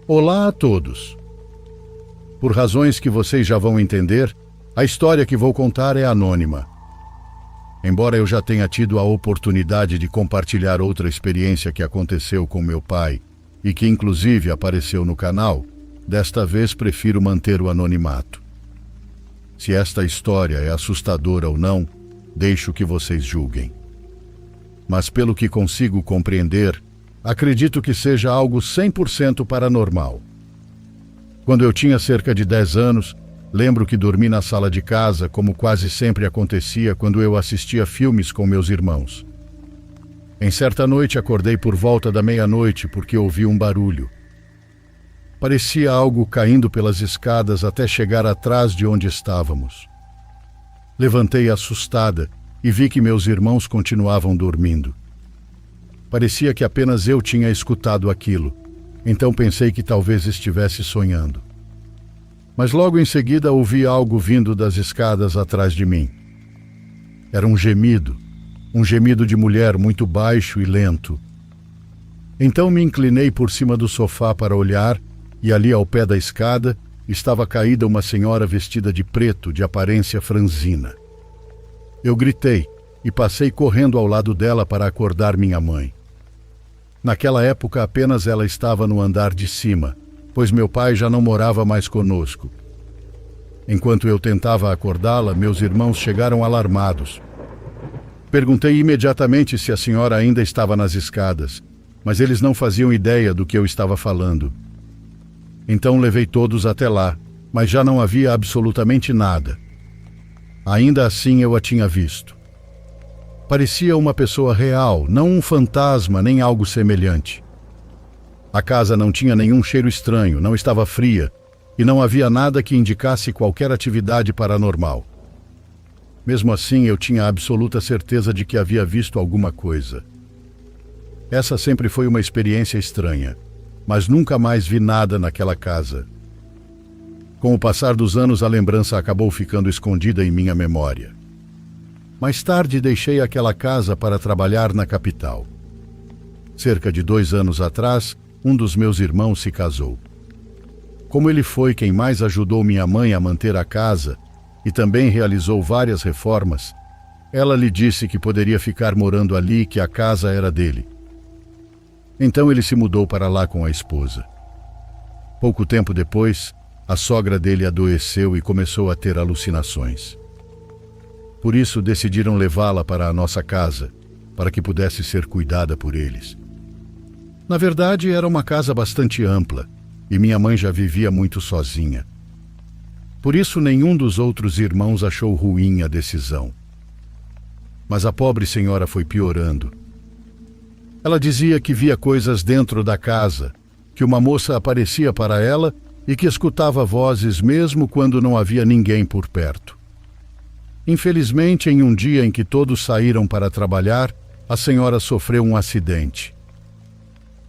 Olá a todos. Por razões que vocês já vão entender, a história que vou contar é anônima. Embora eu já tenha tido a oportunidade de compartilhar outra experiência que aconteceu com meu pai e que inclusive apareceu no canal, desta vez prefiro manter o anonimato. Se esta história é assustadora ou não, deixo que vocês julguem. Mas pelo que consigo compreender, acredito que seja algo 100% paranormal. Quando eu tinha cerca de 10 anos, lembro que dormi na sala de casa, como quase sempre acontecia quando eu assistia filmes com meus irmãos. Em certa noite acordei por volta da meia-noite porque ouvi um barulho. Parecia algo caindo pelas escadas até chegar atrás de onde estávamos. Levantei assustada e vi que meus irmãos continuavam dormindo. Parecia que apenas eu tinha escutado aquilo, então pensei que talvez estivesse sonhando. Mas logo em seguida ouvi algo vindo das escadas atrás de mim. Era um gemido de mulher muito baixo e lento. Então me inclinei por cima do sofá para olhar e ali ao pé da escada estava caída uma senhora vestida de preto, de aparência franzina. Eu gritei e passei correndo ao lado dela para acordar minha mãe. Naquela época apenas ela estava no andar de cima, pois meu pai já não morava mais conosco. Enquanto eu tentava acordá-la, meus irmãos chegaram alarmados. Perguntei imediatamente se a senhora ainda estava nas escadas, mas eles não faziam ideia do que eu estava falando. Então levei todos até lá, mas já não havia absolutamente nada. Ainda assim eu a tinha visto. Parecia uma pessoa real, não um fantasma nem algo semelhante. A casa não tinha nenhum cheiro estranho, não estava fria e não havia nada que indicasse qualquer atividade paranormal. Mesmo assim, eu tinha absoluta certeza de que havia visto alguma coisa. Essa sempre foi uma experiência estranha, mas nunca mais vi nada naquela casa. Com o passar dos anos, a lembrança acabou ficando escondida em minha memória. Mais tarde, deixei aquela casa para trabalhar na capital. Cerca de 2 anos atrás, um dos meus irmãos se casou. Como ele foi quem mais ajudou minha mãe a manter a casa e também realizou várias reformas, ela lhe disse que poderia ficar morando ali e que a casa era dele. Então ele se mudou para lá com a esposa. Pouco tempo depois, a sogra dele adoeceu e começou a ter alucinações. Por isso decidiram levá-la para a nossa casa, para que pudesse ser cuidada por eles. Na verdade, era uma casa bastante ampla, e minha mãe já vivia muito sozinha. Por isso, nenhum dos outros irmãos achou ruim a decisão. Mas a pobre senhora foi piorando. Ela dizia que via coisas dentro da casa, que uma moça aparecia para ela e que escutava vozes mesmo quando não havia ninguém por perto. Infelizmente, em um dia em que todos saíram para trabalhar, a senhora sofreu um acidente.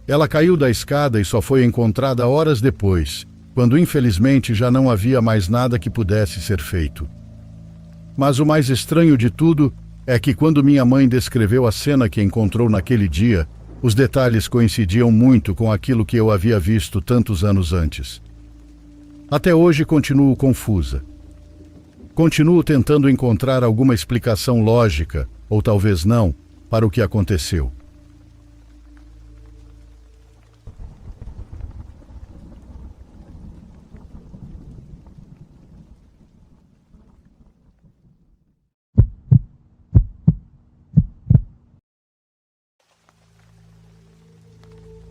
Ela caiu da escada e só foi encontrada horas depois, quando infelizmente já não havia mais nada que pudesse ser feito. Mas o mais estranho de tudo é que quando minha mãe descreveu a cena que encontrou naquele dia, os detalhes coincidiam muito com aquilo que eu havia visto tantos anos antes. Até hoje continuo confusa. Continuo tentando encontrar alguma explicação lógica, ou talvez não, para o que aconteceu.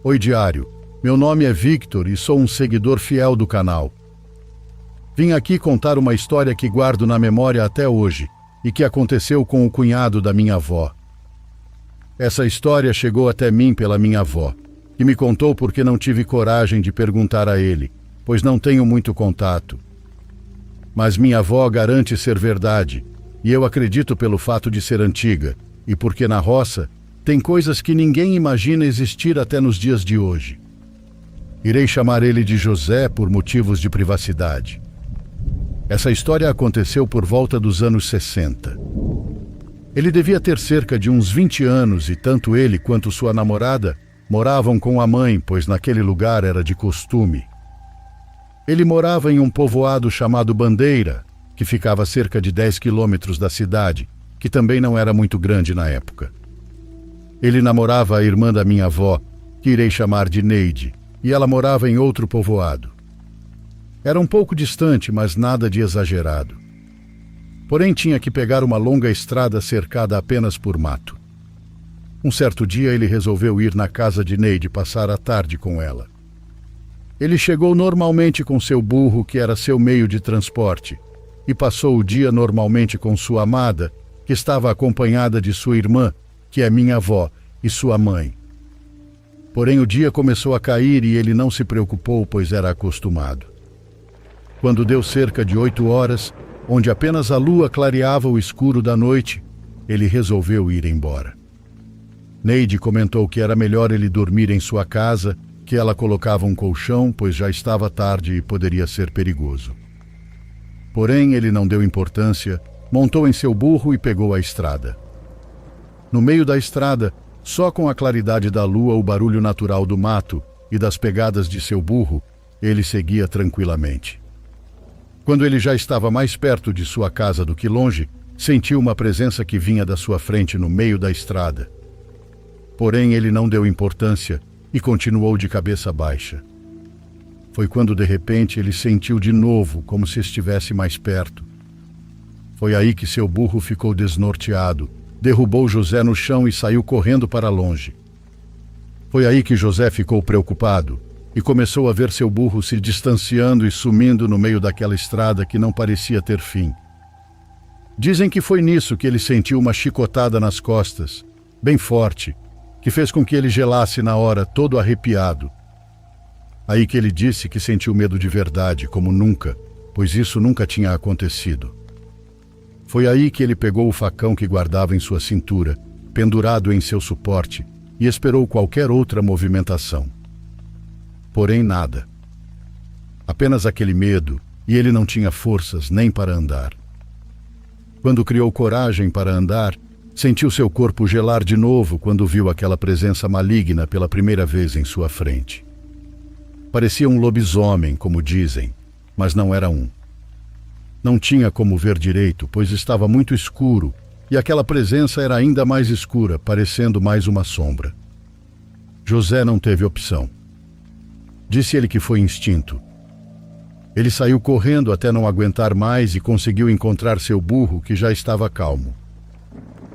Oi, diário. Meu nome é Victor e sou um seguidor fiel do canal. Vim aqui contar uma história que guardo na memória até hoje e que aconteceu com o cunhado da minha avó. Essa história chegou até mim pela minha avó, que me contou porque não tive coragem de perguntar a ele, pois não tenho muito contato. Mas minha avó garante ser verdade, e eu acredito pelo fato de ser antiga, e porque na roça tem coisas que ninguém imagina existir até nos dias de hoje. Irei chamar ele de José por motivos de privacidade. Essa história aconteceu por volta dos anos 60. Ele devia ter cerca de uns 20 anos e tanto ele quanto sua namorada Moravam com a mãe, pois naquele lugar era de costume. Ele morava em um povoado chamado Bandeira, que ficava a cerca de 10 quilômetros da cidade, que também não era muito grande na época. Ele namorava a irmã da minha avó, que irei chamar de Neide, e ela morava em outro povoado. Era um pouco distante, mas nada de exagerado. Porém, tinha que pegar uma longa estrada cercada apenas por mato. Um certo dia, ele resolveu ir na casa de Neide passar a tarde com ela. Ele chegou normalmente com seu burro, que era seu meio de transporte, e passou o dia normalmente com sua amada, que estava acompanhada de sua irmã, que é minha avó, e sua mãe. Porém, o dia começou a cair e ele não se preocupou, pois era acostumado. Quando deu cerca de 8 horas, onde apenas a lua clareava o escuro da noite, ele resolveu ir embora. Neide comentou que era melhor ele dormir em sua casa, que ela colocava um colchão, pois já estava tarde e poderia ser perigoso. Porém, ele não deu importância, montou em seu burro e pegou a estrada. No meio da estrada, só com a claridade da lua, o barulho natural do mato e das pegadas de seu burro, ele seguia tranquilamente. Quando ele já estava mais perto de sua casa do que longe, sentiu uma presença que vinha da sua frente no meio da estrada. Porém, ele não deu importância e continuou de cabeça baixa. Foi quando, de repente, ele sentiu de novo como se estivesse mais perto. Foi aí que seu burro ficou desnorteado, derrubou José no chão e saiu correndo para longe. Foi aí que José ficou preocupado e começou a ver seu burro se distanciando e sumindo no meio daquela estrada que não parecia ter fim. Dizem que foi nisso que ele sentiu uma chicotada nas costas, bem forte, que fez com que ele gelasse na hora, todo arrepiado. Aí que ele disse que sentiu medo de verdade, como nunca, pois isso nunca tinha acontecido. Foi aí que ele pegou o facão que guardava em sua cintura, pendurado em seu suporte, e esperou qualquer outra movimentação. Porém, nada. Apenas aquele medo, e ele não tinha forças nem para andar. Quando criou coragem para andar, sentiu seu corpo gelar de novo quando viu aquela presença maligna pela primeira vez em sua frente. Parecia um lobisomem, como dizem, mas não era um. Não tinha como ver direito, pois estava muito escuro, e aquela presença era ainda mais escura, parecendo mais uma sombra. José não teve opção. Disse ele que foi instinto. Ele saiu correndo até não aguentar mais e conseguiu encontrar seu burro, que já estava calmo.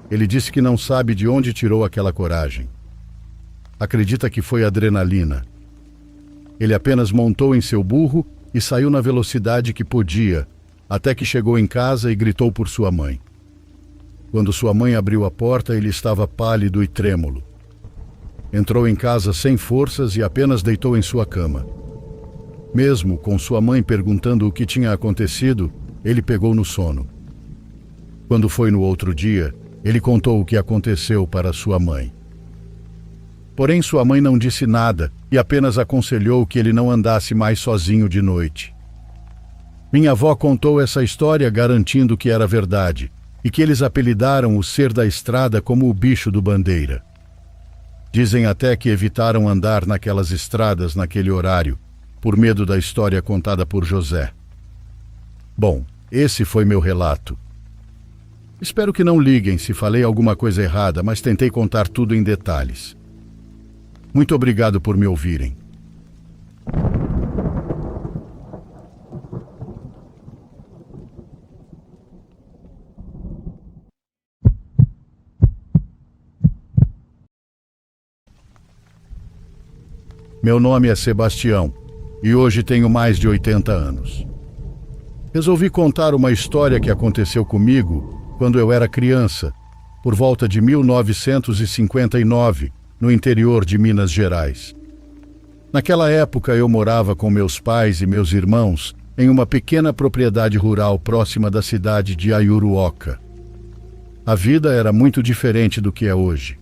Ele disse que não sabe de onde tirou aquela coragem. Acredita que foi adrenalina. Ele apenas montou em seu burro e saiu na velocidade que podia, até que chegou em casa e gritou por sua mãe. Quando sua mãe abriu a porta, ele estava pálido e trêmulo. Entrou em casa sem forças e apenas deitou em sua cama. Mesmo com sua mãe perguntando o que tinha acontecido, ele pegou no sono. Quando foi no outro dia, ele contou o que aconteceu para sua mãe. Porém, sua mãe não disse nada e apenas aconselhou que ele não andasse mais sozinho de noite. Minha avó contou essa história garantindo que era verdade e que eles apelidaram o ser da estrada como o bicho do Bandeira. Dizem até que evitaram andar naquelas estradas naquele horário, por medo da história contada por José. Bom, esse foi meu relato. Espero que não liguem se falei alguma coisa errada, mas tentei contar tudo em detalhes. Muito obrigado por me ouvirem. Meu nome é Sebastião e hoje tenho mais de 80 anos. Resolvi contar uma história que aconteceu comigo quando eu era criança, por volta de 1959, no interior de Minas Gerais. Naquela época eu morava com meus pais e meus irmãos em uma pequena propriedade rural próxima da cidade de Ayuruoca. A vida era muito diferente do que é hoje.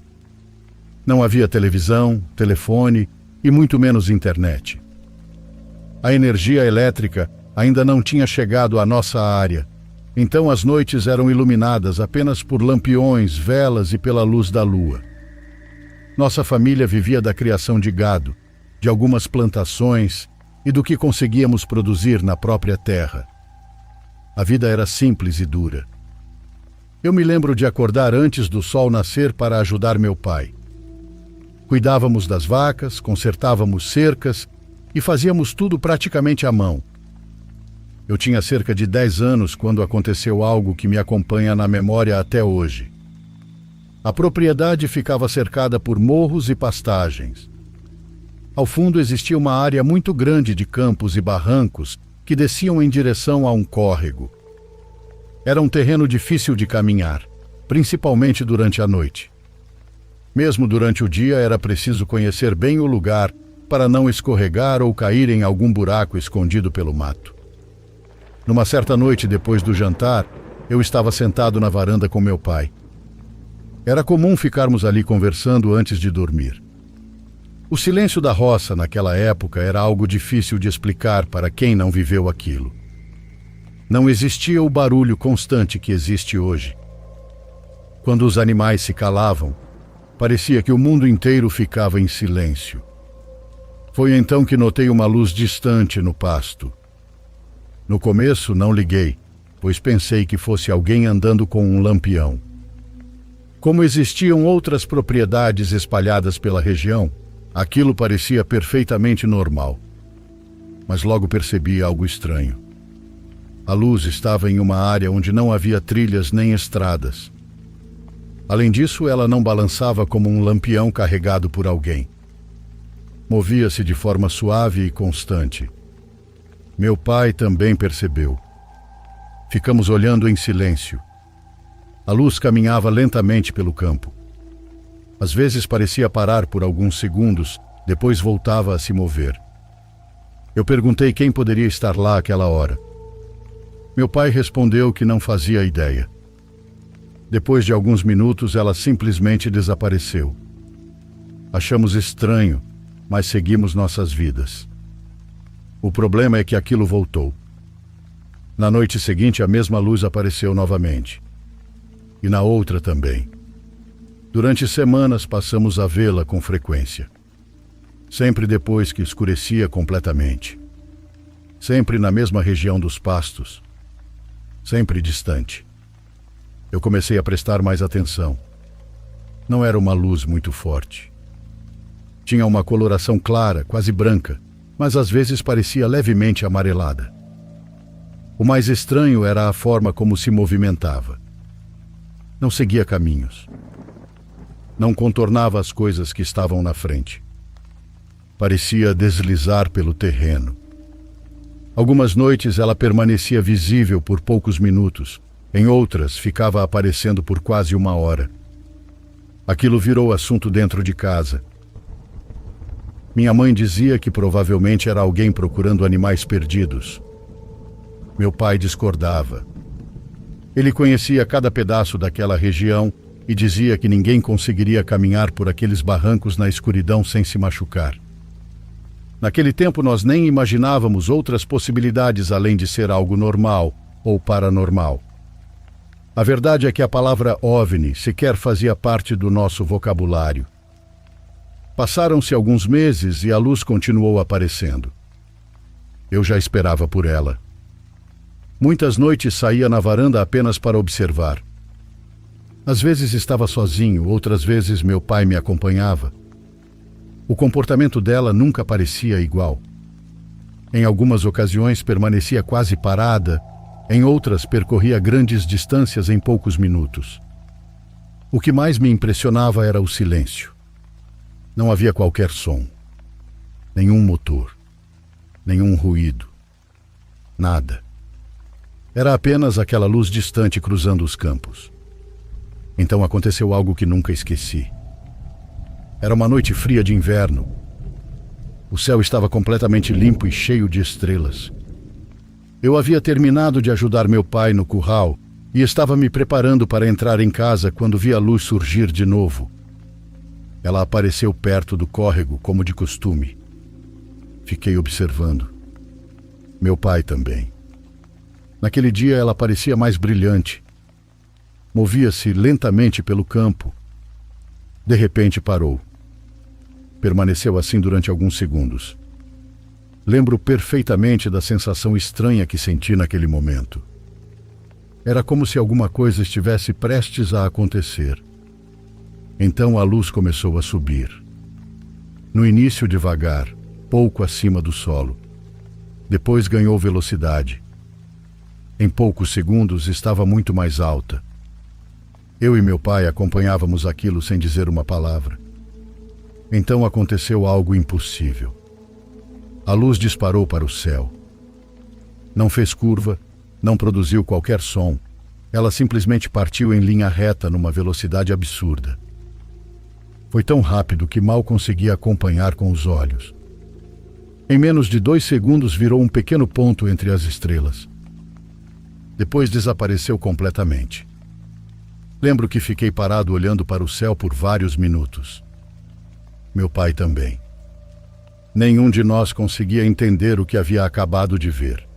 Não havia televisão, telefone e muito menos internet. A energia elétrica ainda não tinha chegado à nossa área, então as noites eram iluminadas apenas por lampiões, velas e pela luz da lua. Nossa família vivia da criação de gado, de algumas plantações e do que conseguíamos produzir na própria terra. A vida era simples e dura. Eu me lembro de acordar antes do sol nascer para ajudar meu pai. Cuidávamos das vacas, consertávamos cercas e fazíamos tudo praticamente à mão. Eu tinha cerca de 10 anos quando aconteceu algo que me acompanha na memória até hoje. A propriedade ficava cercada por morros e pastagens. Ao fundo existia uma área muito grande de campos e barrancos que desciam em direção a um córrego. Era um terreno difícil de caminhar, principalmente durante a noite. Mesmo durante o dia era preciso conhecer bem o lugar para não escorregar ou cair em algum buraco escondido pelo mato. Numa certa noite depois do jantar, eu estava sentado na varanda com meu pai. Era comum ficarmos ali conversando antes de dormir. O silêncio da roça naquela época era algo difícil de explicar para quem não viveu aquilo. Não existia o barulho constante que existe hoje. Quando os animais se calavam, parecia que o mundo inteiro ficava em silêncio. Foi então que notei uma luz distante no pasto. No começo não liguei, pois pensei que fosse alguém andando com um lampião. Como existiam outras propriedades espalhadas pela região, aquilo parecia perfeitamente normal. Mas logo percebi algo estranho. A luz estava em uma área onde não havia trilhas nem estradas. Além disso, ela não balançava como um lampião carregado por alguém. Movia-se de forma suave e constante. Meu pai também percebeu. Ficamos olhando em silêncio. A luz caminhava lentamente pelo campo. Às vezes parecia parar por alguns segundos, depois voltava a se mover. Eu perguntei quem poderia estar lá àquela hora. Meu pai respondeu que não fazia ideia. Depois de alguns minutos, ela simplesmente desapareceu. Achamos estranho, mas seguimos nossas vidas. O problema é que aquilo voltou. Na noite seguinte, a mesma luz apareceu novamente. E na outra também. Durante semanas passamos a vê-la com frequência. Sempre depois que escurecia completamente. Sempre na mesma região dos pastos. Sempre distante. Eu comecei a prestar mais atenção. Não era uma luz muito forte. Tinha uma coloração clara, quase branca, mas às vezes parecia levemente amarelada. O mais estranho era a forma como se movimentava. Não seguia caminhos. Não contornava as coisas que estavam na frente. Parecia deslizar pelo terreno. Algumas noites ela permanecia visível por poucos minutos. Em outras, ficava aparecendo por quase 1 hora. Aquilo virou assunto dentro de casa. Minha mãe dizia que provavelmente era alguém procurando animais perdidos. Meu pai discordava. Ele conhecia cada pedaço daquela região e dizia que ninguém conseguiria caminhar por aqueles barrancos na escuridão sem se machucar. Naquele tempo nós nem imaginávamos outras possibilidades além de ser algo normal ou paranormal. A verdade é que a palavra OVNI sequer fazia parte do nosso vocabulário. Passaram-se alguns meses e a luz continuou aparecendo. Eu já esperava por ela. Muitas noites saía na varanda apenas para observar. Às vezes estava sozinho, outras vezes meu pai me acompanhava. O comportamento dela nunca parecia igual. Em algumas ocasiões permanecia quase parada, em outras percorria grandes distâncias em poucos minutos. O que mais me impressionava era o silêncio. Não havia qualquer som, nenhum motor, nenhum ruído, nada. Era apenas aquela luz distante cruzando os campos. Então aconteceu algo que nunca esqueci. Era uma noite fria de inverno. O céu estava completamente limpo e cheio de estrelas. Eu havia terminado de ajudar meu pai no curral e estava me preparando para entrar em casa quando vi a luz surgir de novo. Ela apareceu perto do córrego, como de costume. Fiquei observando. Meu pai também. Naquele dia ela parecia mais brilhante. Movia-se lentamente pelo campo. De repente parou. Permaneceu assim durante alguns segundos. Lembro perfeitamente da sensação estranha que senti naquele momento. Era como se alguma coisa estivesse prestes a acontecer. Então a luz começou a subir. No início devagar, pouco acima do solo. Depois ganhou velocidade. Em poucos segundos estava muito mais alta. Eu e meu pai acompanhávamos aquilo sem dizer uma palavra. Então aconteceu algo impossível. A luz disparou para o céu. Não fez curva, não produziu qualquer som. Ela simplesmente partiu em linha reta numa velocidade absurda. Foi tão rápido que mal conseguia acompanhar com os olhos. Em menos de 2 segundos virou um pequeno ponto entre as estrelas. Depois desapareceu completamente. Lembro que fiquei parado olhando para o céu por vários minutos. Meu pai também. Nenhum de nós conseguia entender o que havia acabado de ver.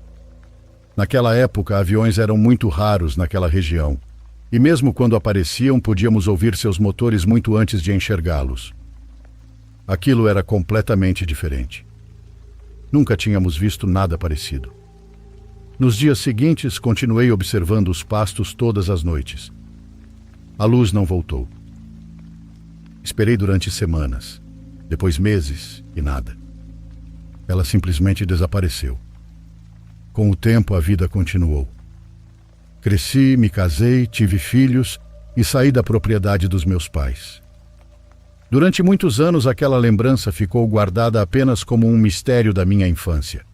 Naquela época, aviões eram muito raros naquela região, e mesmo quando apareciam, podíamos ouvir seus motores muito antes de enxergá-los. Aquilo era completamente diferente. Nunca tínhamos visto nada parecido. Nos dias seguintes, continuei observando os pastos todas as noites. A luz não voltou. Esperei durante semanas, depois meses e nada. Ela simplesmente desapareceu. Com o tempo, a vida continuou. Cresci, me casei, tive filhos e saí da propriedade dos meus pais. Durante muitos anos, aquela lembrança ficou guardada apenas como um mistério da minha infância.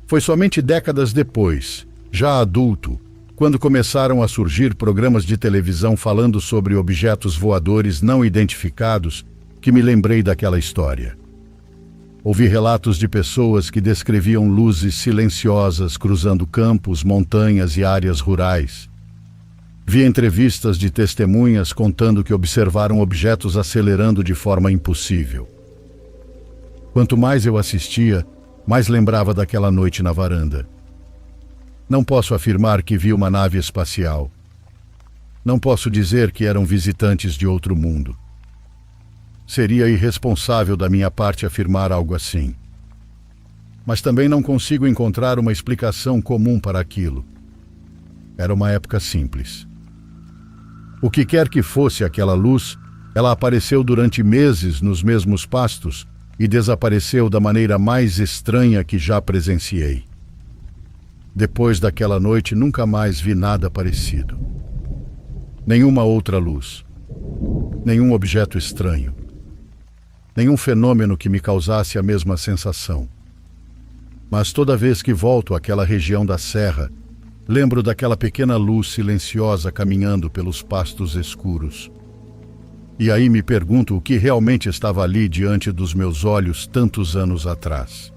Foi somente décadas depois, já adulto, quando começaram a surgir programas de televisão falando sobre objetos voadores não identificados, que me lembrei daquela história. Ouvi relatos de pessoas que descreviam luzes silenciosas cruzando campos, montanhas e áreas rurais. Vi entrevistas de testemunhas contando que observaram objetos acelerando de forma impossível. Quanto mais eu assistia, mais lembrava daquela noite na varanda. Não posso afirmar que vi uma nave espacial. Não posso dizer que eram visitantes de outro mundo. Seria irresponsável da minha parte afirmar algo assim. Mas também não consigo encontrar uma explicação comum para aquilo. Era uma época simples. O que quer que fosse aquela luz, ela apareceu durante meses nos mesmos pastos e desapareceu da maneira mais estranha que já presenciei. Depois daquela noite, nunca mais vi nada parecido. Nenhuma outra luz. Nenhum objeto estranho. Nenhum fenômeno que me causasse a mesma sensação. Mas toda vez que volto àquela região da serra, lembro daquela pequena luz silenciosa caminhando pelos pastos escuros. E aí me pergunto o que realmente estava ali diante dos meus olhos tantos anos atrás.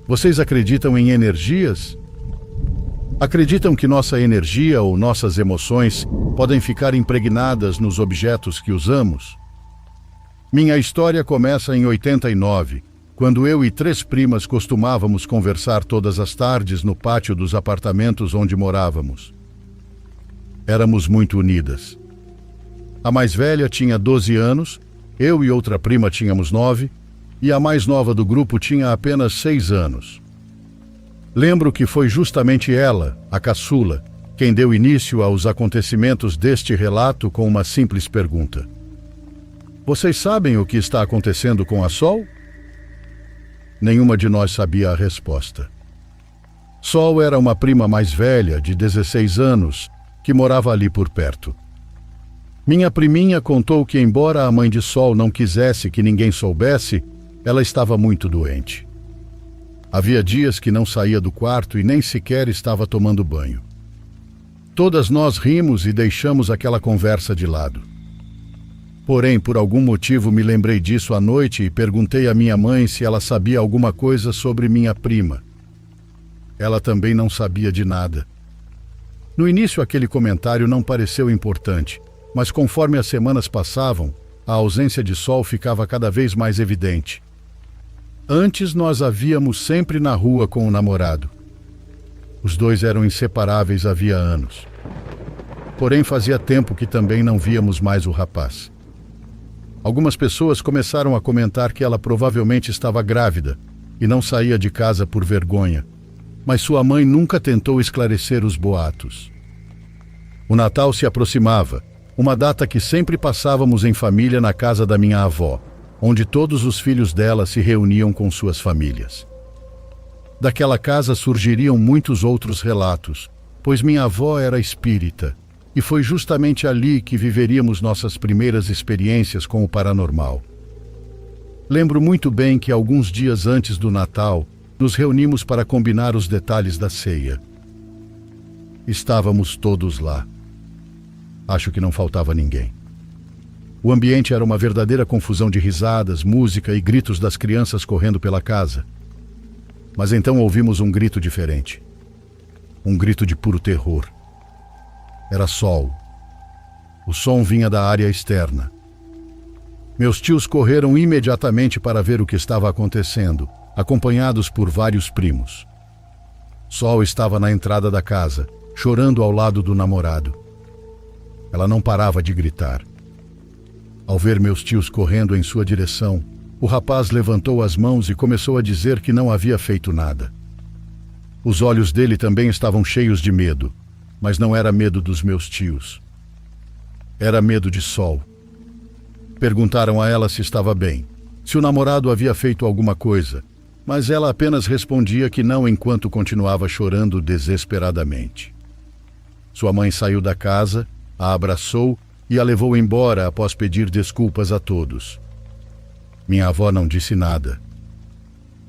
Vocês acreditam em energias? Acreditam que nossa energia ou nossas emoções podem ficar impregnadas nos objetos que usamos? Minha história começa em 89, quando eu e 3 primas costumávamos conversar todas as tardes no pátio dos apartamentos onde morávamos. Éramos muito unidas. A mais velha tinha 12 anos, eu e outra prima tínhamos 9, e a mais nova do grupo tinha apenas 6 anos. Lembro que foi justamente ela, a caçula, quem deu início aos acontecimentos deste relato com uma simples pergunta. Vocês sabem o que está acontecendo com a Sol? Nenhuma de nós sabia a resposta. Sol era uma prima mais velha, de 16 anos, que morava ali por perto. Minha priminha contou que, embora a mãe de Sol não quisesse que ninguém soubesse, ela estava muito doente. Havia dias que não saía do quarto e nem sequer estava tomando banho. Todas nós rimos e deixamos aquela conversa de lado. Porém, por algum motivo me lembrei disso à noite e perguntei à minha mãe se ela sabia alguma coisa sobre minha prima. Ela também não sabia de nada. No início, aquele comentário não pareceu importante, mas conforme as semanas passavam, a ausência de Sol ficava cada vez mais evidente. Antes nós a víamos sempre na rua com o namorado. Os dois eram inseparáveis havia anos. Porém, fazia tempo que também não víamos mais o rapaz. Algumas pessoas começaram a comentar que ela provavelmente estava grávida e não saía de casa por vergonha, mas sua mãe nunca tentou esclarecer os boatos. O Natal se aproximava, uma data que sempre passávamos em família na casa da minha avó, onde todos os filhos dela se reuniam com suas famílias. Daquela casa surgiriam muitos outros relatos, pois minha avó era espírita, e foi justamente ali que viveríamos nossas primeiras experiências com o paranormal. Lembro muito bem que alguns dias antes do Natal, nos reunimos para combinar os detalhes da ceia. Estávamos todos lá. Acho que não faltava ninguém. O ambiente era uma verdadeira confusão de risadas, música e gritos das crianças correndo pela casa. Mas então ouvimos um grito diferente. Um grito de puro terror. Era Sol. O som vinha da área externa. Meus tios correram imediatamente para ver o que estava acontecendo, acompanhados por vários primos. Sol estava na entrada da casa, chorando ao lado do namorado. Ela não parava de gritar. Ao ver meus tios correndo em sua direção, o rapaz levantou as mãos e começou a dizer que não havia feito nada. Os olhos dele também estavam cheios de medo, mas não era medo dos meus tios. Era medo de Sol. Perguntaram a ela se estava bem, se o namorado havia feito alguma coisa, mas ela apenas respondia que não enquanto continuava chorando desesperadamente. Sua mãe saiu da casa, a abraçou e a levou embora após pedir desculpas a todos. Minha avó não disse nada.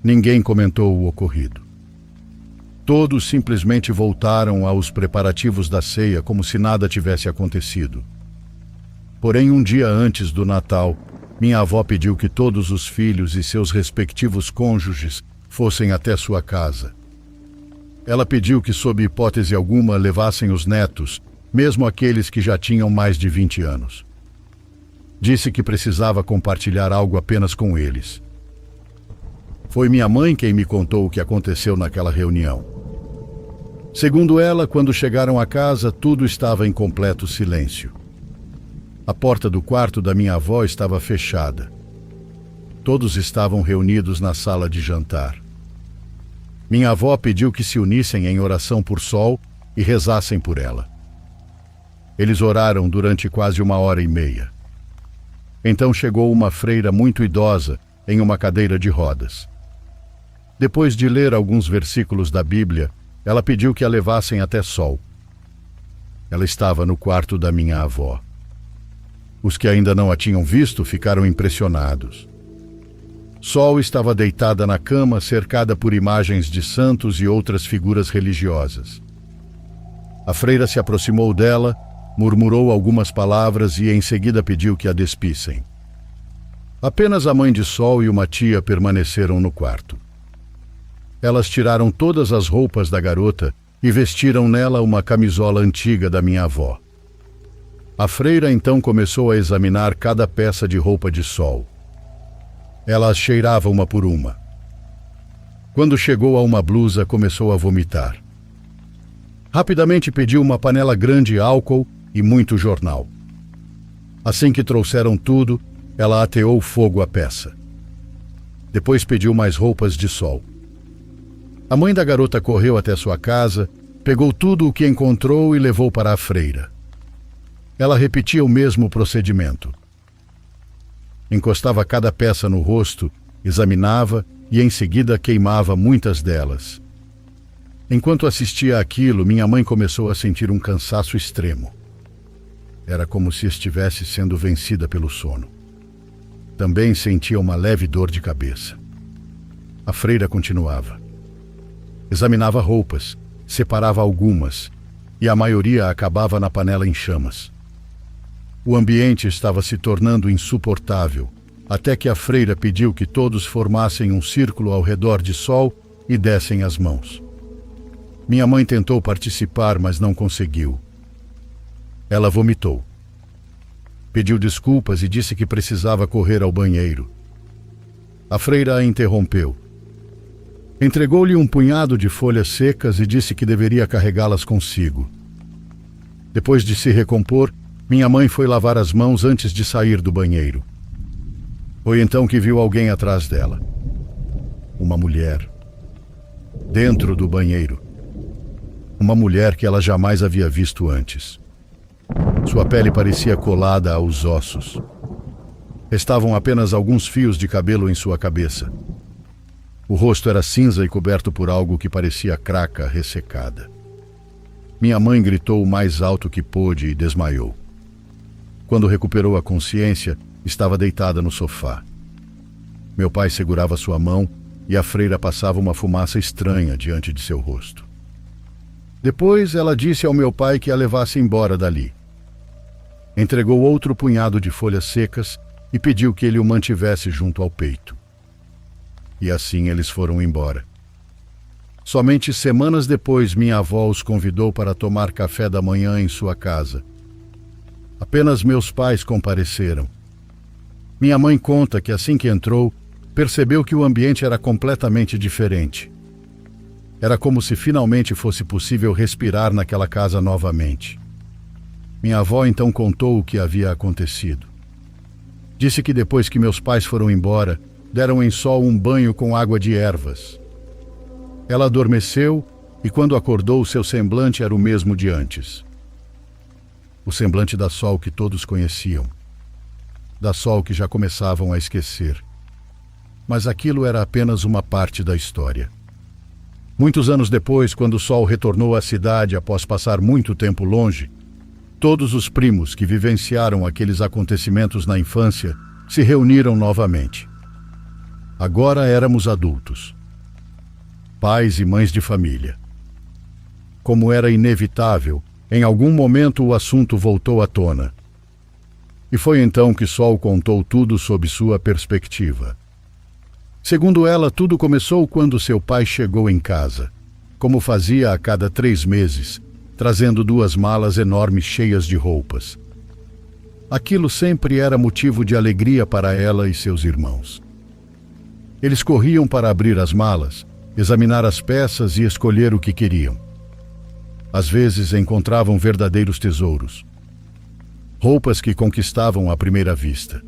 Ninguém comentou o ocorrido. Todos simplesmente voltaram aos preparativos da ceia como se nada tivesse acontecido. Porém, um dia antes do Natal, minha avó pediu que todos os filhos e seus respectivos cônjuges fossem até sua casa. Ela pediu que, sob hipótese alguma, levassem os netos, mesmo aqueles que já tinham mais de 20 anos. Disse que precisava compartilhar algo apenas com eles. Foi minha mãe quem me contou o que aconteceu naquela reunião. Segundo ela, quando chegaram a casa, tudo estava em completo silêncio. A porta do quarto da minha avó estava fechada. Todos estavam reunidos na sala de jantar. Minha avó pediu que se unissem em oração por Sol e rezassem por ela. Eles oraram durante quase 1h30. Então chegou uma freira muito idosa em uma cadeira de rodas. Depois de ler alguns versículos da Bíblia, ela pediu que a levassem até Sol. Ela estava no quarto da minha avó. Os que ainda não a tinham visto ficaram impressionados. Sol estava deitada na cama, cercada por imagens de santos e outras figuras religiosas. A freira se aproximou dela, murmurou algumas palavras e em seguida pediu que a despissem. Apenas a mãe de Sol e uma tia permaneceram no quarto. Elas tiraram todas as roupas da garota e vestiram nela uma camisola antiga da minha avó. A freira então começou a examinar cada peça de roupa de Sol. Ela as cheirava uma por uma. Quando chegou a uma blusa, começou a vomitar. Rapidamente pediu uma panela grande, álcool e muito jornal. Assim que trouxeram tudo, ela ateou fogo à peça. Depois pediu mais roupas de Sol. A mãe da garota correu até sua casa, pegou tudo o que encontrou e levou para a freira. Ela repetia o mesmo procedimento. Encostava cada peça no rosto, examinava e em seguida queimava muitas delas. Enquanto assistia àquilo, minha mãe começou a sentir um cansaço extremo. Era como se estivesse sendo vencida pelo sono. Também sentia uma leve dor de cabeça. A freira continuava. Examinava roupas, separava algumas, e a maioria acabava na panela em chamas. O ambiente estava se tornando insuportável, até que a freira pediu que todos formassem um círculo ao redor de Sol e dessem as mãos. Minha mãe tentou participar, mas não conseguiu. Ela vomitou. Pediu desculpas e disse que precisava correr ao banheiro. A freira a interrompeu. Entregou-lhe um punhado de folhas secas e disse que deveria carregá-las consigo. Depois de se recompor, minha mãe foi lavar as mãos antes de sair do banheiro. Foi então que viu alguém atrás dela. Uma mulher. Dentro do banheiro. Uma mulher que ela jamais havia visto antes. Sua pele parecia colada aos ossos. Restavam apenas alguns fios de cabelo em sua cabeça. O rosto era cinza e coberto por algo que parecia craca ressecada. Minha mãe gritou o mais alto que pôde e desmaiou. Quando recuperou a consciência, estava deitada no sofá. Meu pai segurava sua mão e a freira passava uma fumaça estranha diante de seu rosto. Depois ela disse ao meu pai que a levasse embora dali. Entregou outro punhado de folhas secas e pediu que ele o mantivesse junto ao peito. E assim eles foram embora. Somente semanas depois minha avó os convidou para tomar café da manhã em sua casa. Apenas meus pais compareceram. Minha mãe conta que assim que entrou, percebeu que o ambiente era completamente diferente. Era como se finalmente fosse possível respirar naquela casa novamente. Minha avó então contou o que havia acontecido. Disse que depois que meus pais foram embora, deram em Sol um banho com água de ervas. Ela adormeceu e quando acordou, seu semblante era o mesmo de antes. O semblante da Sol que todos conheciam. Da Sol que já começavam a esquecer. Mas aquilo era apenas uma parte da história. Muitos anos depois, quando Sol retornou à cidade após passar muito tempo longe, todos os primos que vivenciaram aqueles acontecimentos na infância se reuniram novamente. Agora éramos adultos. Pais e mães de família. Como era inevitável, em algum momento o assunto voltou à tona. E foi então que Sol contou tudo sob sua perspectiva. Segundo ela, tudo começou quando seu pai chegou em casa, como fazia a cada 3 meses, trazendo 2 malas enormes cheias de roupas. Aquilo sempre era motivo de alegria para ela e seus irmãos. Eles corriam para abrir as malas, examinar as peças e escolher o que queriam. Às vezes encontravam verdadeiros tesouros. Roupas que conquistavam à primeira vista.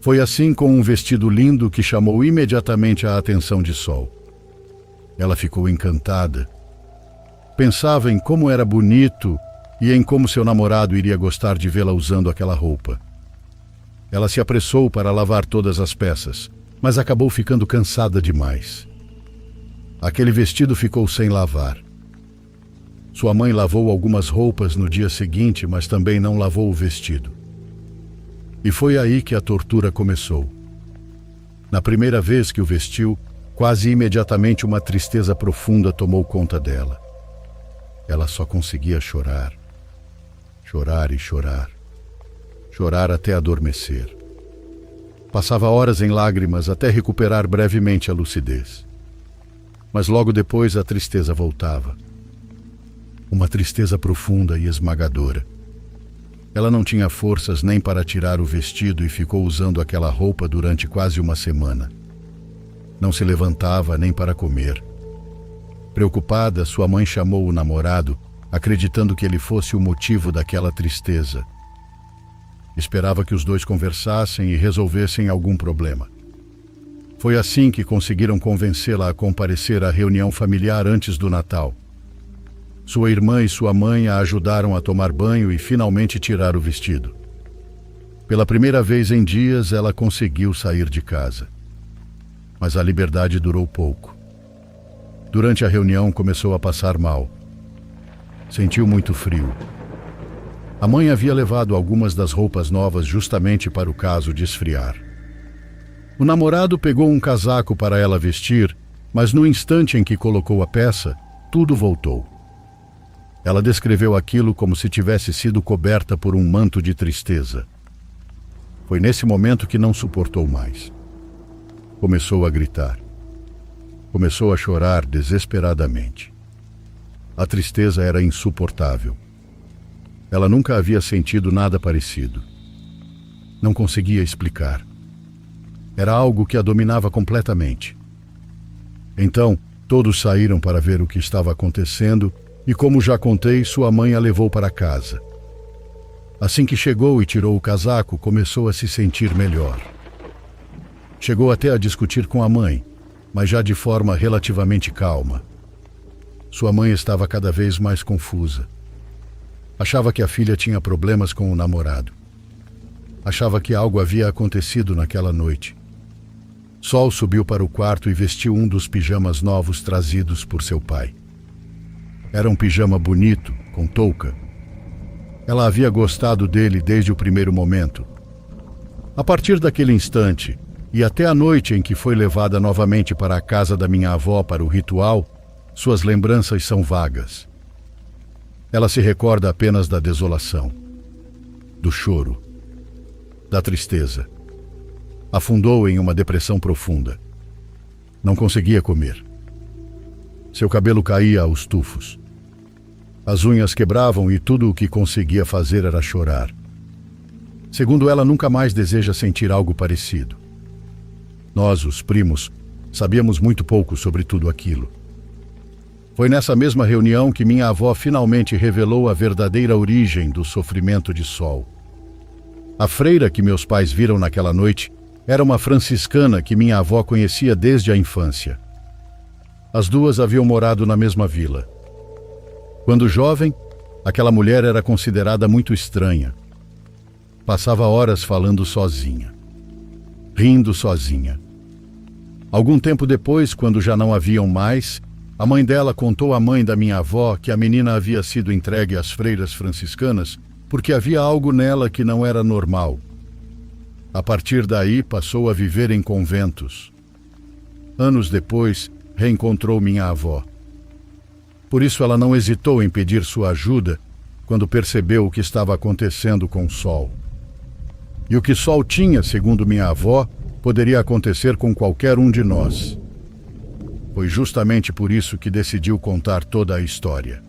Foi assim com um vestido lindo que chamou imediatamente a atenção de Sol. Ela ficou encantada. Pensava em como era bonito e em como seu namorado iria gostar de vê-la usando aquela roupa. Ela se apressou para lavar todas as peças, mas acabou ficando cansada demais. Aquele vestido ficou sem lavar. Sua mãe lavou algumas roupas no dia seguinte, mas também não lavou o vestido. E foi aí que a tortura começou. Na primeira vez que o vestiu, quase imediatamente uma tristeza profunda tomou conta dela. Ela só conseguia chorar. Chorar e chorar. Chorar até adormecer. Passava horas em lágrimas até recuperar brevemente a lucidez. Mas logo depois a tristeza voltava. Uma tristeza profunda e esmagadora. Ela não tinha forças nem para tirar o vestido e ficou usando aquela roupa durante quase uma semana. Não se levantava nem para comer. Preocupada, sua mãe chamou o namorado, acreditando que ele fosse o motivo daquela tristeza. Esperava que os dois conversassem e resolvessem algum problema. Foi assim que conseguiram convencê-la a comparecer à reunião familiar antes do Natal. Sua irmã e sua mãe a ajudaram a tomar banho e finalmente tirar o vestido. Pela primeira vez em dias, ela conseguiu sair de casa. Mas a liberdade durou pouco. Durante a reunião, começou a passar mal. Sentiu muito frio. A mãe havia levado algumas das roupas novas justamente para o caso de esfriar. O namorado pegou um casaco para ela vestir, mas no instante em que colocou a peça, tudo voltou. Ela descreveu aquilo como se tivesse sido coberta por um manto de tristeza. Foi nesse momento que não suportou mais. Começou a gritar. Começou a chorar desesperadamente. A tristeza era insuportável. Ela nunca havia sentido nada parecido. Não conseguia explicar. Era algo que a dominava completamente. Então, todos saíram para ver o que estava acontecendo e, como já contei, sua mãe a levou para casa. Assim que chegou e tirou o casaco, começou a se sentir melhor. Chegou até a discutir com a mãe, mas já de forma relativamente calma. Sua mãe estava cada vez mais confusa. Achava que a filha tinha problemas com o namorado. Achava que algo havia acontecido naquela noite. Sol subiu para o quarto e vestiu um dos pijamas novos trazidos por seu pai. Era um pijama bonito, com touca. Ela havia gostado dele desde o primeiro momento. A partir daquele instante, e até a noite em que foi levada novamente para a casa da minha avó para o ritual, suas lembranças são vagas. Ela se recorda apenas da desolação, do choro, da tristeza. Afundou em uma depressão profunda. Não conseguia comer. Seu cabelo caía aos tufos. As unhas quebravam e tudo o que conseguia fazer era chorar. Segundo ela, nunca mais deseja sentir algo parecido. Nós, os primos, sabíamos muito pouco sobre tudo aquilo. Foi nessa mesma reunião que minha avó finalmente revelou a verdadeira origem do sofrimento de Sol. A freira que meus pais viram naquela noite era uma franciscana que minha avó conhecia desde a infância. As duas haviam morado na mesma vila. Quando jovem, aquela mulher era considerada muito estranha. Passava horas falando sozinha, rindo sozinha. Algum tempo depois, quando já não haviam mais, a mãe dela contou à mãe da minha avó que a menina havia sido entregue às freiras franciscanas porque havia algo nela que não era normal. A partir daí, passou a viver em conventos. Anos depois, reencontrou minha avó. Por isso, ela não hesitou em pedir sua ajuda quando percebeu o que estava acontecendo com Sol. E o que Sol tinha, segundo minha avó, poderia acontecer com qualquer um de nós. Foi justamente por isso que decidiu contar toda a história.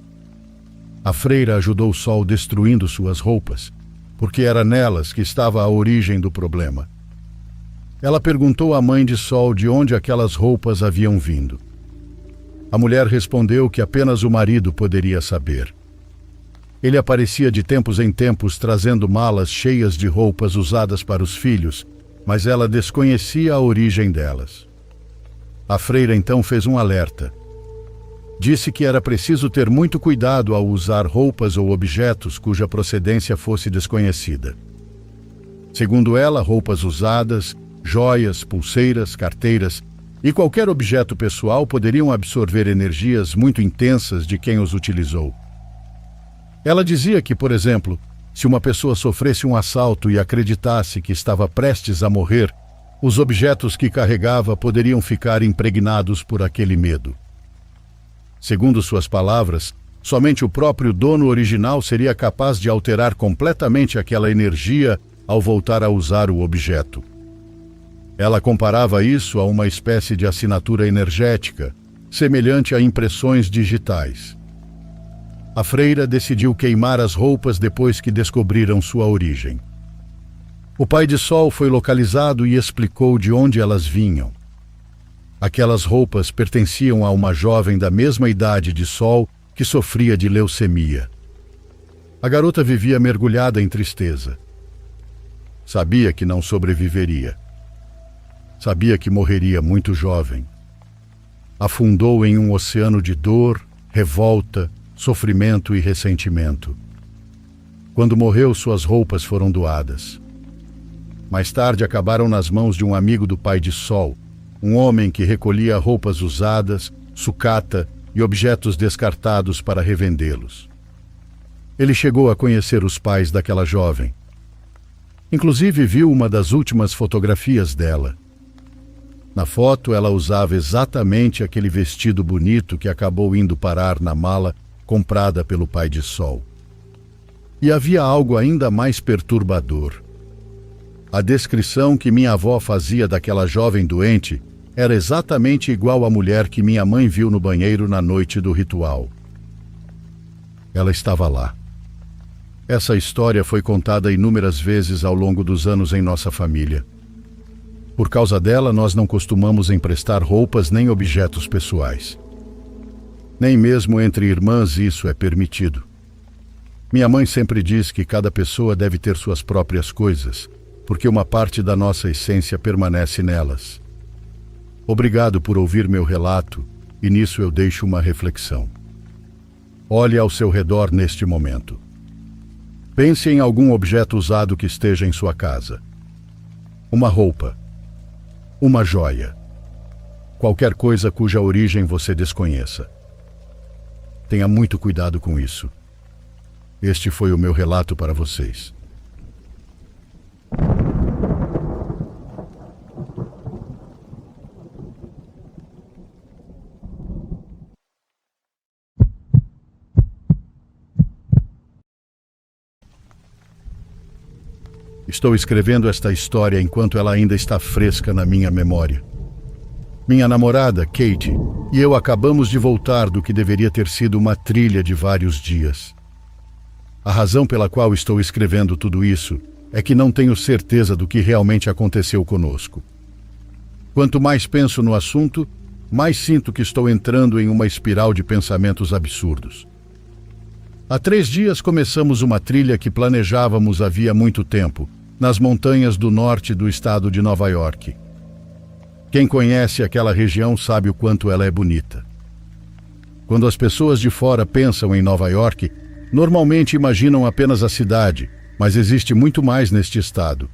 A freira ajudou Sol destruindo suas roupas, porque era nelas que estava a origem do problema. Ela perguntou à mãe de Sol de onde aquelas roupas haviam vindo. A mulher respondeu que apenas o marido poderia saber. Ele aparecia de tempos em tempos trazendo malas cheias de roupas usadas para os filhos, mas ela desconhecia a origem delas. A freira então fez um alerta. Disse que era preciso ter muito cuidado ao usar roupas ou objetos cuja procedência fosse desconhecida. Segundo ela, roupas usadas, joias, pulseiras, carteiras e qualquer objeto pessoal poderiam absorver energias muito intensas de quem os utilizou. Ela dizia que, por exemplo, se uma pessoa sofresse um assalto e acreditasse que estava prestes a morrer, os objetos que carregava poderiam ficar impregnados por aquele medo. Segundo suas palavras, somente o próprio dono original seria capaz de alterar completamente aquela energia ao voltar a usar o objeto. Ela comparava isso a uma espécie de assinatura energética, semelhante a impressões digitais. A freira decidiu queimar as roupas depois que descobriram sua origem. O pai de Sol foi localizado e explicou de onde elas vinham. Aquelas roupas pertenciam a uma jovem da mesma idade de Sol que sofria de leucemia. A garota vivia mergulhada em tristeza. Sabia que não sobreviveria. Sabia que morreria muito jovem. Afundou em um oceano de dor, revolta, sofrimento e ressentimento. Quando morreu, suas roupas foram doadas. Mais tarde, acabaram nas mãos de um amigo do pai de Sol, um homem que recolhia roupas usadas, sucata e objetos descartados para revendê-los. Ele chegou a conhecer os pais daquela jovem. Inclusive, viu uma das últimas fotografias dela. Na foto, ela usava exatamente aquele vestido bonito que acabou indo parar na mala comprada pelo pai de Sol. E havia algo ainda mais perturbador. A descrição que minha avó fazia daquela jovem doente era exatamente igual à mulher que minha mãe viu no banheiro na noite do ritual. Ela estava lá. Essa história foi contada inúmeras vezes ao longo dos anos em nossa família. Por causa dela, nós não costumamos emprestar roupas nem objetos pessoais. Nem mesmo entre irmãs isso é permitido. Minha mãe sempre diz que cada pessoa deve ter suas próprias coisas, porque uma parte da nossa essência permanece nelas. Obrigado por ouvir meu relato, e nisso eu deixo uma reflexão. Olhe ao seu redor neste momento. Pense em algum objeto usado que esteja em sua casa. Uma roupa. Uma joia. Qualquer coisa cuja origem você desconheça. Tenha muito cuidado com isso. Este foi o meu relato para vocês. Estou escrevendo esta história enquanto ela ainda está fresca na minha memória. Minha namorada, Kate, e eu acabamos de voltar do que deveria ter sido uma trilha de vários dias. A razão pela qual estou escrevendo tudo isso é que não tenho certeza do que realmente aconteceu conosco. Quanto mais penso no assunto, mais sinto que estou entrando em uma espiral de pensamentos absurdos. Há 3 dias começamos uma trilha que planejávamos havia muito tempo, nas montanhas do norte do estado de Nova York. Quem conhece aquela região sabe o quanto ela é bonita. Quando as pessoas de fora pensam em Nova York, normalmente imaginam apenas a cidade, mas existe muito mais neste estado.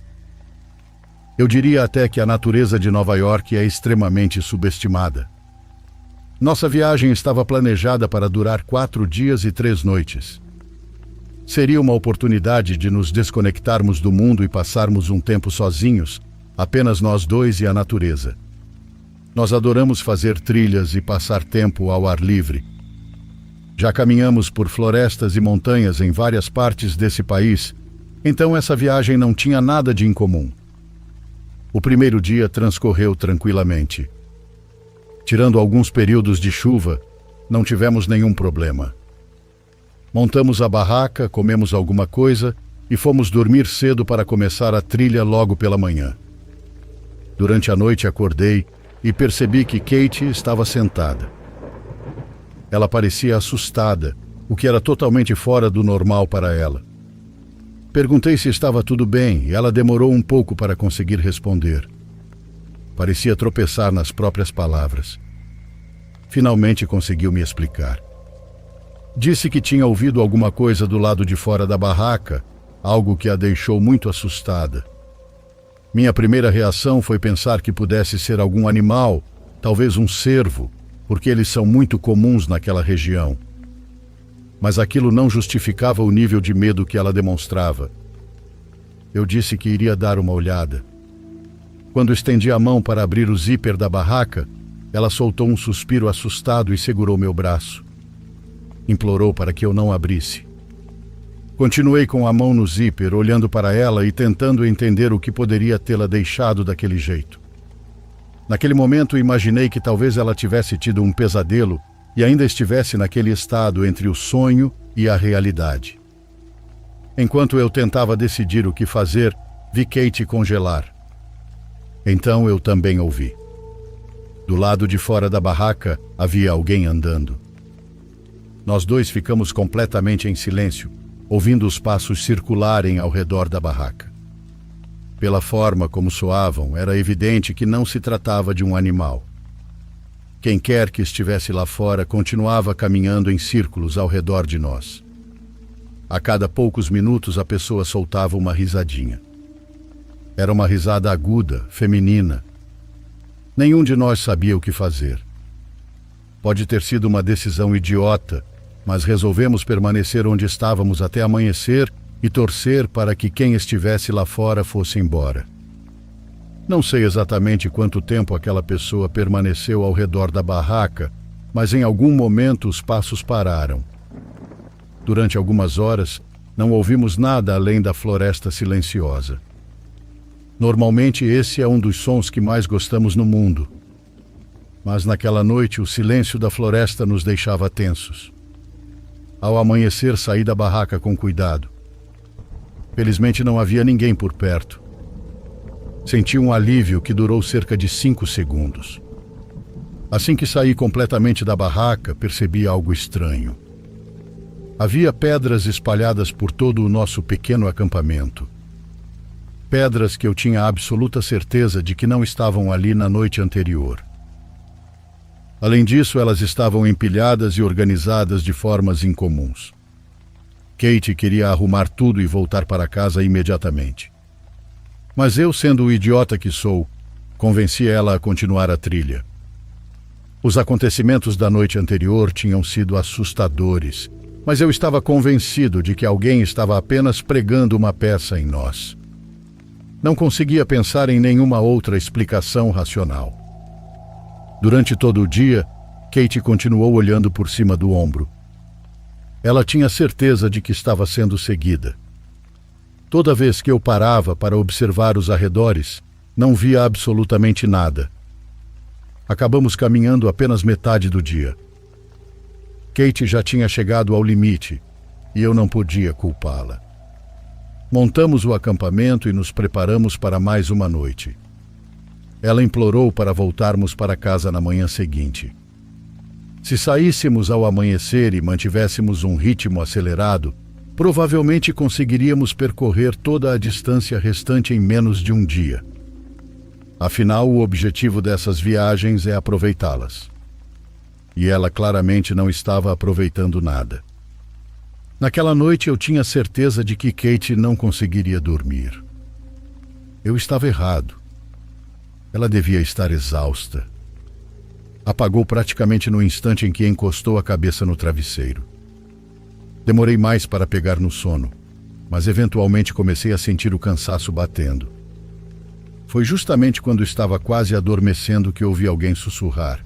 Eu diria até que a natureza de Nova York é extremamente subestimada. Nossa viagem estava planejada para durar 4 dias e 3 noites. Seria uma oportunidade de nos desconectarmos do mundo e passarmos um tempo sozinhos, apenas nós dois e a natureza. Nós adoramos fazer trilhas e passar tempo ao ar livre. Já caminhamos por florestas e montanhas em várias partes desse país, então essa viagem não tinha nada de incomum. O primeiro dia transcorreu tranquilamente. Tirando alguns períodos de chuva, não tivemos nenhum problema. Montamos a barraca, comemos alguma coisa e fomos dormir cedo para começar a trilha logo pela manhã. Durante a noite acordei e percebi que Kate estava sentada. Ela parecia assustada, o que era totalmente fora do normal para ela. Perguntei se estava tudo bem e ela demorou um pouco para conseguir responder. Parecia tropeçar nas próprias palavras. Finalmente conseguiu me explicar. Disse que tinha ouvido alguma coisa do lado de fora da barraca, algo que a deixou muito assustada. Minha primeira reação foi pensar que pudesse ser algum animal, talvez um cervo, porque eles são muito comuns naquela região. Mas aquilo não justificava o nível de medo que ela demonstrava. Eu disse que iria dar uma olhada. Quando estendi a mão para abrir o zíper da barraca, ela soltou um suspiro assustado e segurou meu braço. Implorou para que eu não abrisse. Continuei com a mão no zíper, olhando para ela e tentando entender o que poderia tê-la deixado daquele jeito. Naquele momento, imaginei que talvez ela tivesse tido um pesadelo e ainda estivesse naquele estado entre o sonho e a realidade. Enquanto eu tentava decidir o que fazer, vi Kate congelar. Então eu também ouvi. Do lado de fora da barraca havia alguém andando. Nós dois ficamos completamente em silêncio, ouvindo os passos circularem ao redor da barraca. Pela forma como soavam, era evidente que não se tratava de um animal. Quem quer que estivesse lá fora continuava caminhando em círculos ao redor de nós. A cada poucos minutos a pessoa soltava uma risadinha. Era uma risada aguda, feminina. Nenhum de nós sabia o que fazer. Pode ter sido uma decisão idiota, mas resolvemos permanecer onde estávamos até amanhecer e torcer para que quem estivesse lá fora fosse embora. Não sei exatamente quanto tempo aquela pessoa permaneceu ao redor da barraca, mas em algum momento os passos pararam. Durante algumas horas, não ouvimos nada além da floresta silenciosa. Normalmente esse é um dos sons que mais gostamos no mundo. Mas naquela noite o silêncio da floresta nos deixava tensos. Ao amanhecer, saí da barraca com cuidado. Felizmente não havia ninguém por perto. Senti um alívio que durou cerca de 5 segundos. Assim que saí completamente da barraca, percebi algo estranho. Havia pedras espalhadas por todo o nosso pequeno acampamento. Pedras que eu tinha absoluta certeza de que não estavam ali na noite anterior. Além disso, elas estavam empilhadas e organizadas de formas incomuns. Kate queria arrumar tudo e voltar para casa imediatamente. Mas eu, sendo o idiota que sou, convenci ela a continuar a trilha. Os acontecimentos da noite anterior tinham sido assustadores, mas eu estava convencido de que alguém estava apenas pregando uma peça em nós. Não conseguia pensar em nenhuma outra explicação racional. Durante todo o dia, Kate continuou olhando por cima do ombro. Ela tinha certeza de que estava sendo seguida. Toda vez que eu parava para observar os arredores, não via absolutamente nada. Acabamos caminhando apenas metade do dia. Kate já tinha chegado ao limite e eu não podia culpá-la. Montamos o acampamento e nos preparamos para mais uma noite. Ela implorou para voltarmos para casa na manhã seguinte. Se saíssemos ao amanhecer e mantivéssemos um ritmo acelerado, provavelmente conseguiríamos percorrer toda a distância restante em menos de um dia. Afinal, o objetivo dessas viagens é aproveitá-las. E ela claramente não estava aproveitando nada. Naquela noite eu tinha certeza de que Kate não conseguiria dormir. Eu estava errado. Ela devia estar exausta. Apagou praticamente no instante em que encostou a cabeça no travesseiro. Demorei mais para pegar no sono, mas eventualmente comecei a sentir o cansaço batendo. Foi justamente quando estava quase adormecendo que ouvi alguém sussurrar.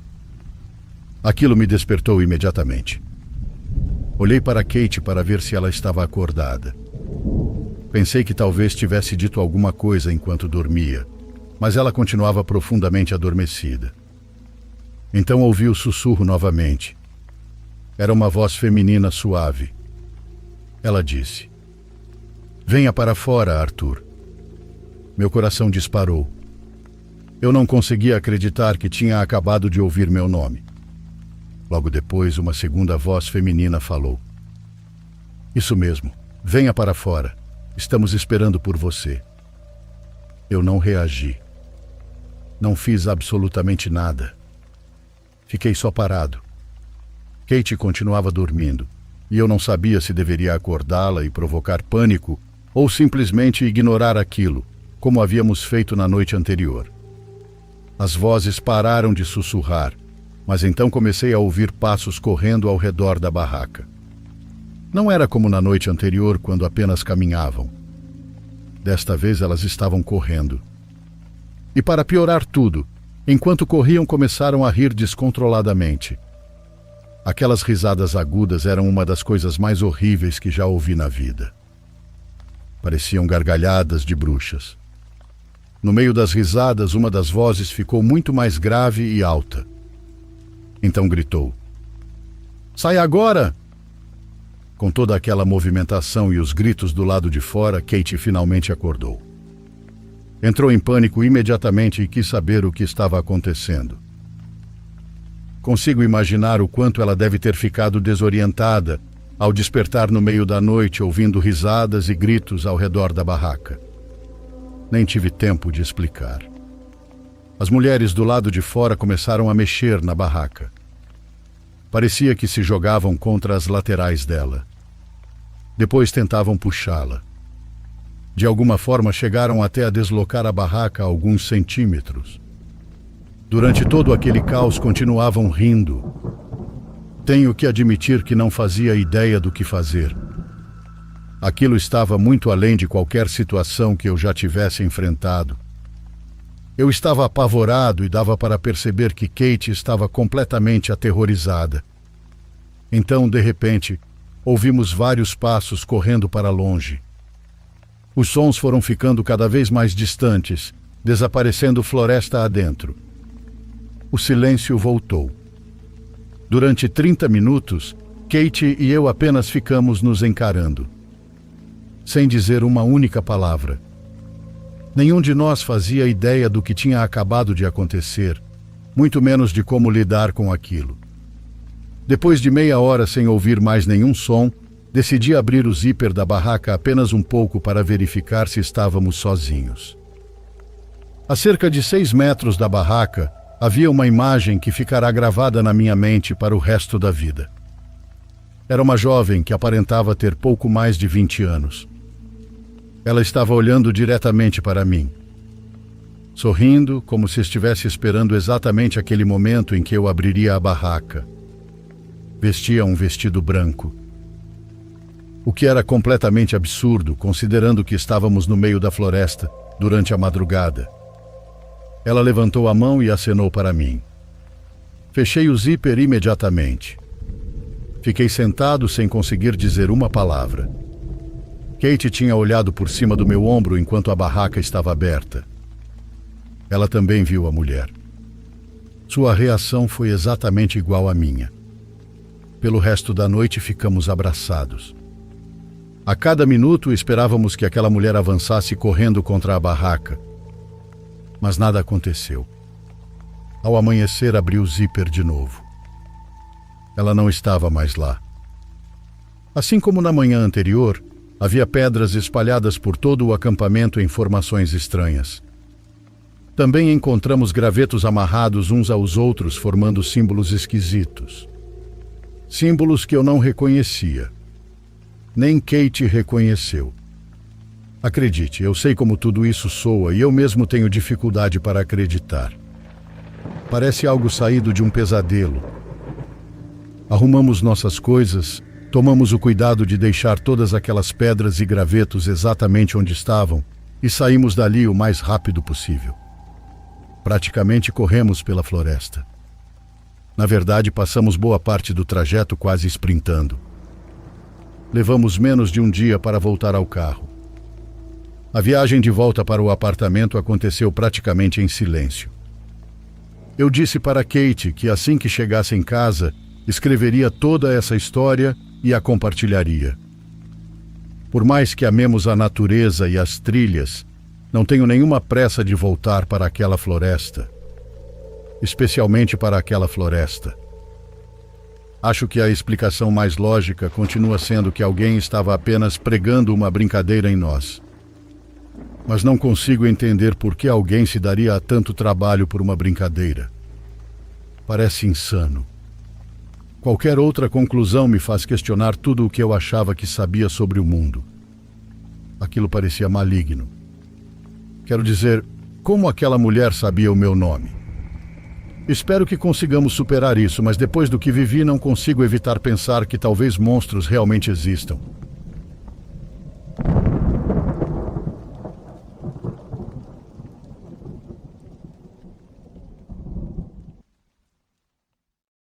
Aquilo me despertou imediatamente. Olhei para Kate para ver se ela estava acordada. Pensei que talvez tivesse dito alguma coisa enquanto dormia, mas ela continuava profundamente adormecida. Então ouvi o sussurro novamente. Era uma voz feminina suave. Ela disse: "Venha para fora, Arthur." Meu coração disparou. Eu não conseguia acreditar que tinha acabado de ouvir meu nome. Logo depois, uma segunda voz feminina falou: "Isso mesmo, venha para fora. Estamos esperando por você." Eu não reagi. Não fiz absolutamente nada. Fiquei só parado. Kate continuava dormindo, e eu não sabia se deveria acordá-la e provocar pânico ou simplesmente ignorar aquilo, como havíamos feito na noite anterior. As vozes pararam de sussurrar, mas então comecei a ouvir passos correndo ao redor da barraca. Não era como na noite anterior, quando apenas caminhavam. Desta vez elas estavam correndo. E para piorar tudo, enquanto corriam começaram a rir descontroladamente. Aquelas risadas agudas eram uma das coisas mais horríveis que já ouvi na vida. Pareciam gargalhadas de bruxas. No meio das risadas, uma das vozes ficou muito mais grave e alta. Então gritou: "Sai agora!" Com toda aquela movimentação e os gritos do lado de fora, Kate finalmente acordou. Entrou em pânico imediatamente e quis saber o que estava acontecendo. Consigo imaginar o quanto ela deve ter ficado desorientada ao despertar no meio da noite ouvindo risadas e gritos ao redor da barraca. Nem tive tempo de explicar. As mulheres do lado de fora começaram a mexer na barraca. Parecia que se jogavam contra as laterais dela. Depois tentavam puxá-la. De alguma forma chegaram até a deslocar a barraca a alguns centímetros. Durante todo aquele caos continuavam rindo. Tenho que admitir que não fazia ideia do que fazer. Aquilo estava muito além de qualquer situação que eu já tivesse enfrentado. Eu estava apavorado e dava para perceber que Kate estava completamente aterrorizada. Então, de repente, ouvimos vários passos correndo para longe. Os sons foram ficando cada vez mais distantes, desaparecendo floresta adentro. O silêncio voltou. Durante 30 minutos, Kate e eu apenas ficamos nos encarando. sem dizer uma única palavra. Nenhum de nós fazia ideia do que tinha acabado de acontecer, muito menos de como lidar com aquilo. Depois de meia hora sem ouvir mais nenhum som, decidi abrir o zíper da barraca apenas um pouco para verificar se estávamos sozinhos. A cerca de 6 metros da barraca, havia uma imagem que ficará gravada na minha mente para o resto da vida. Era uma jovem que aparentava ter pouco mais de 20 anos. Ela estava olhando diretamente para mim, sorrindo como se estivesse esperando exatamente aquele momento em que eu abriria a barraca. Vestia um vestido branco, o que era completamente absurdo, considerando que estávamos no meio da floresta durante a madrugada. Ela levantou a mão e acenou para mim. Fechei o zíper imediatamente. Fiquei sentado sem conseguir dizer uma palavra. Kate tinha olhado por cima do meu ombro enquanto a barraca estava aberta. Ela também viu a mulher. Sua reação foi exatamente igual à minha. Pelo resto da noite ficamos abraçados. A cada minuto esperávamos que aquela mulher avançasse correndo contra a barraca. Mas nada aconteceu. Ao amanhecer, abri o zíper de novo. Ela não estava mais lá. Assim como na manhã anterior, havia pedras espalhadas por todo o acampamento em formações estranhas. Também encontramos gravetos amarrados uns aos outros, formando símbolos esquisitos. Símbolos que eu não reconhecia. Nem Kate reconheceu. Acredite, eu sei como tudo isso soa e eu mesmo tenho dificuldade para acreditar. Parece algo saído de um pesadelo. Arrumamos nossas coisas, tomamos o cuidado de deixar todas aquelas pedras e gravetos exatamente onde estavam e saímos dali o mais rápido possível. Praticamente corremos pela floresta. Na verdade, passamos boa parte do trajeto quase sprintando. Levamos menos de um dia para voltar ao carro. A viagem de volta para o apartamento aconteceu praticamente em silêncio. Eu disse para Kate que assim que chegasse em casa, escreveria toda essa história e a compartilharia. Por mais que amemos a natureza e as trilhas, não tenho nenhuma pressa de voltar para aquela floresta. Especialmente para aquela floresta. Acho que a explicação mais lógica continua sendo que alguém estava apenas pregando uma brincadeira em nós. Mas não consigo entender por que alguém se daria a tanto trabalho por uma brincadeira. Parece insano. Qualquer outra conclusão me faz questionar tudo o que eu achava que sabia sobre o mundo. Aquilo parecia maligno. Quero dizer, como aquela mulher sabia o meu nome? Espero que consigamos superar isso, mas depois do que vivi não consigo evitar pensar que talvez monstros realmente existam.